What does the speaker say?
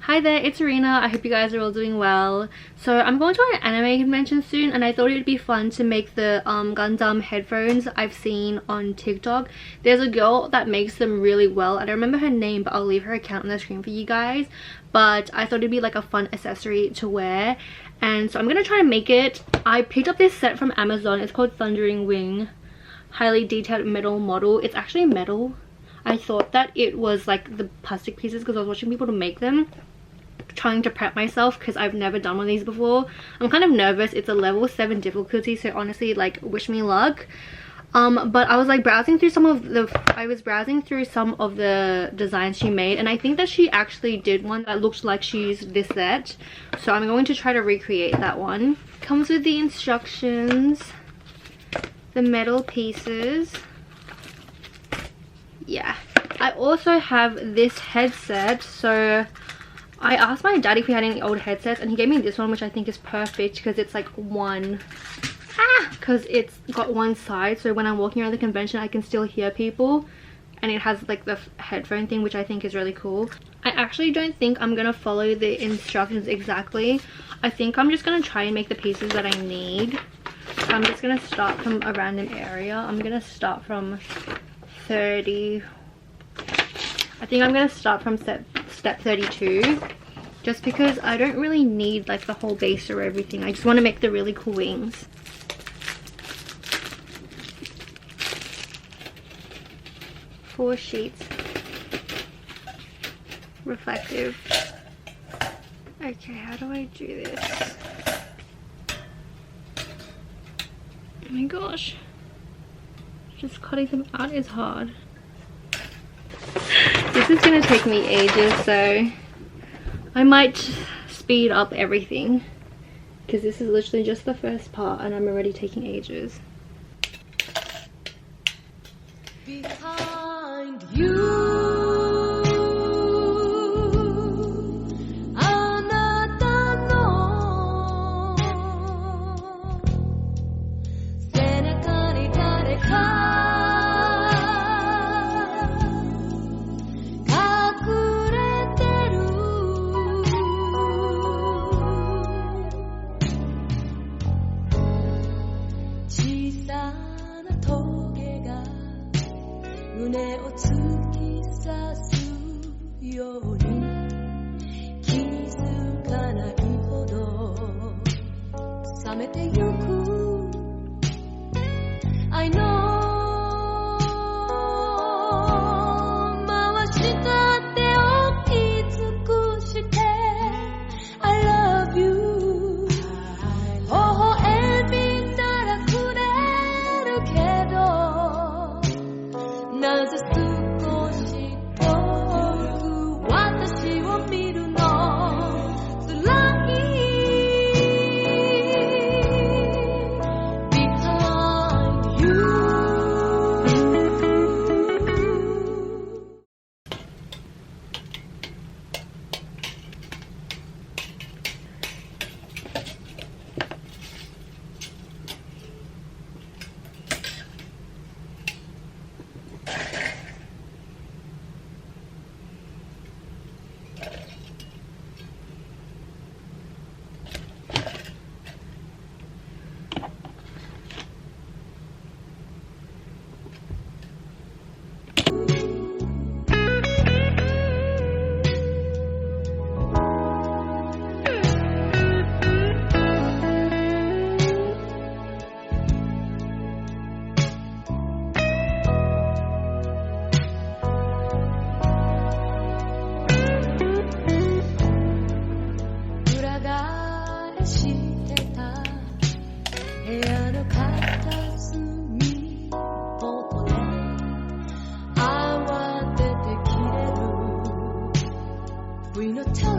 Hi there, it's Arena. I hope you guys are all doing well. So I'm going to an anime convention soon and I thought it would be fun to make the Gundam headphones I've seen on TikTok. There's a girl that makes them really well. I don't remember her name, but I'll leave her account on the screen for you guys. But I thought it'd be like a fun accessory to wear. And so I'm going to try to make it. I picked up this set from Amazon. It's called Thundering Wing. Highly detailed metal model. It's actually metal. I thought that it was like the plastic pieces because I was watching people to make them. Trying to prep myself because I've never done one of these before. I'm kind of nervous. It's a level 7 difficulty, so honestly, like, wish me luck. But I was like browsing through some of the designs she made, and I think that she actually did one that looked like she used this set, so I'm going to try to recreate that one. Comes with the instructions, the metal pieces. Yeah, I also have this headset. So I asked my dad if he had any old headsets and he gave me this one, which I think is perfect because it's like because it's got one side, so when I'm walking around the convention I can still hear people, and it has like the headphone thing, which I think is really cool. I actually don't think I'm gonna follow the instructions exactly. I think I'm just gonna try and make the pieces that I need. So I'm just gonna start from a random area. I'm gonna start from 30. I think I'm gonna start from step 32, just because I don't really need like the whole base or everything. I just want to make the really cool wings. Four sheets. Reflective. Okay, how do I do this? Oh my gosh. Just cutting them out is hard. This is gonna take me ages, so I might speed up everything because this is literally just the first part and I'm already taking ages. Behind you. We no tell